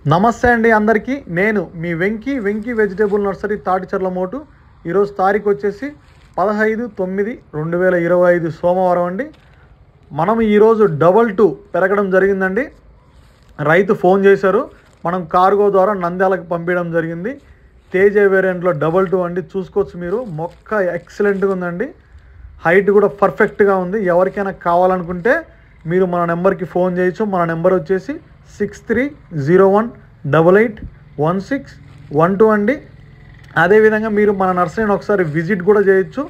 నమస్తే అండి అందరికీ. నేను మీ వెంకీ వెజిటేబుల్ నర్సరీ తాటిచర్ల మోటు. ఈరోజు తారీఖు వచ్చేసి 15/9/2025 సోమవారం అండి. మనం ఈరోజు 22 పెరగడం జరిగిందండి. రైతు ఫోన్ చేశారు, మనం కార్గో ద్వారా నంద్యాలకు పంపించడం జరిగింది. తేజ వేరియంట్లో 22 అండి. చూసుకోవచ్చు మీరు, మొక్క ఎక్సలెంట్గా ఉందండి. హైట్ కూడా పర్ఫెక్ట్గా ఉంది. ఎవరికైనా కావాలనుకుంటే మీరు మన నెంబర్కి ఫోన్ చేయొచ్చు. మన నెంబర్ వచ్చేసి 6301881612 అండి. అదేవిధంగా మీరు మన నర్సరీని ఒకసారి విజిట్ కూడా చేయొచ్చు.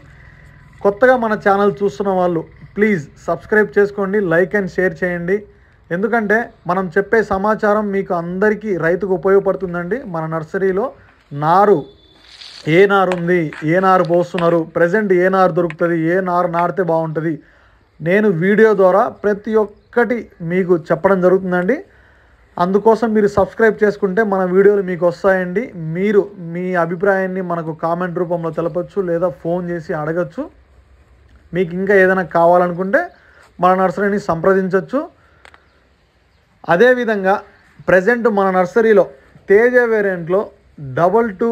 కొత్తగా మన ఛానల్ చూస్తున్న వాళ్ళు ప్లీజ్ సబ్స్క్రైబ్ చేసుకోండి, లైక్ అండ్ షేర్ చేయండి. ఎందుకంటే మనం చెప్పే సమాచారం మీకు అందరికీ రైతుకు ఉపయోగపడుతుందండి. మన నర్సరీలో నారు ఏ నారు ఉంది, ఏ నారు పోస్తున్నారు, ప్రజెంట్ ఏ నారు దొరుకుతుంది, ఏ నారు నాటితే బాగుంటుంది, నేను వీడియో ద్వారా ప్రతి ఒక్కటి మీకు చెప్పడం జరుగుతుందండి. అందుకోసం మీరు సబ్స్క్రైబ్ చేసుకుంటే మన వీడియోలు మీకు వస్తాయండి. మీరు మీ అభిప్రాయాన్ని మనకు కామెంట్ రూపంలో తెలపచ్చు, లేదా ఫోన్ చేసి అడగచ్చు. మీకు ఇంకా ఏదైనా కావాలనుకుంటే మన నర్సరీని సంప్రదించవచ్చు. అదేవిధంగా ప్రజెంట్ మన నర్సరీలో తేజ వేరియంట్లో 22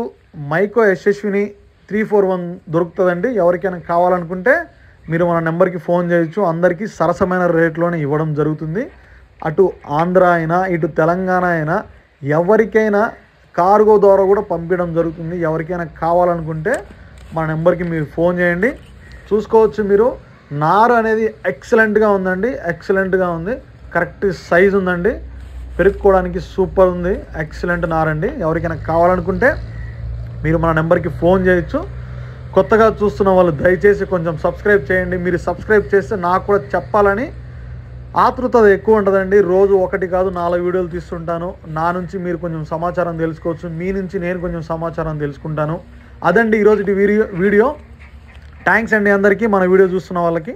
మైకో యశస్విని 341 దొరుకుతుందండి. ఎవరికైనా కావాలనుకుంటే మీరు మన నెంబర్కి ఫోన్ చేయొచ్చు. అందరికీ సరసమైన రేట్లోనే ఇవ్వడం జరుగుతుంది. అటు ఆంధ్ర అయినా ఇటు తెలంగాణ అయినా ఎవరికైనా కార్గో ద్వారా కూడా పంపించడం జరుగుతుంది. ఎవరికైనా కావాలనుకుంటే మన నెంబర్కి మీరు ఫోన్ చేయండి. చూసుకోవచ్చు మీరు, నారు అనేది ఎక్సలెంట్గా ఉందండి. ఎక్సలెంట్గా ఉంది, కరెక్ట్ సైజు ఉందండి. పెరుక్కోవడానికి సూపర్ ఉంది, ఎక్సలెంట్ నారండి. ఎవరికైనా కావాలనుకుంటే మీరు మన నెంబర్కి ఫోన్ చేయొచ్చు. కొత్తగా చూస్తున్న వాళ్ళు దయచేసి కొంచెం సబ్స్క్రైబ్ చేయండి. మీరు సబ్స్క్రైబ్ చేస్తే నాకు కూడా చెప్పాలని ఆతృత ఎక్కువ ఉంటుందండి. రోజు 1 కాదు 4 వీడియోలు తీస్తుంటాను. నా నుంచి మీరు కొంచెం సమాచారం తెలుసుకోవచ్చు, మీ నుంచి నేను కొంచెం సమాచారం తెలుసుకుంటాను. అదండి ఈరోజు వీడియో. థ్యాంక్స్ అండి అందరికీ, మన వీడియో చూస్తున్న వాళ్ళకి.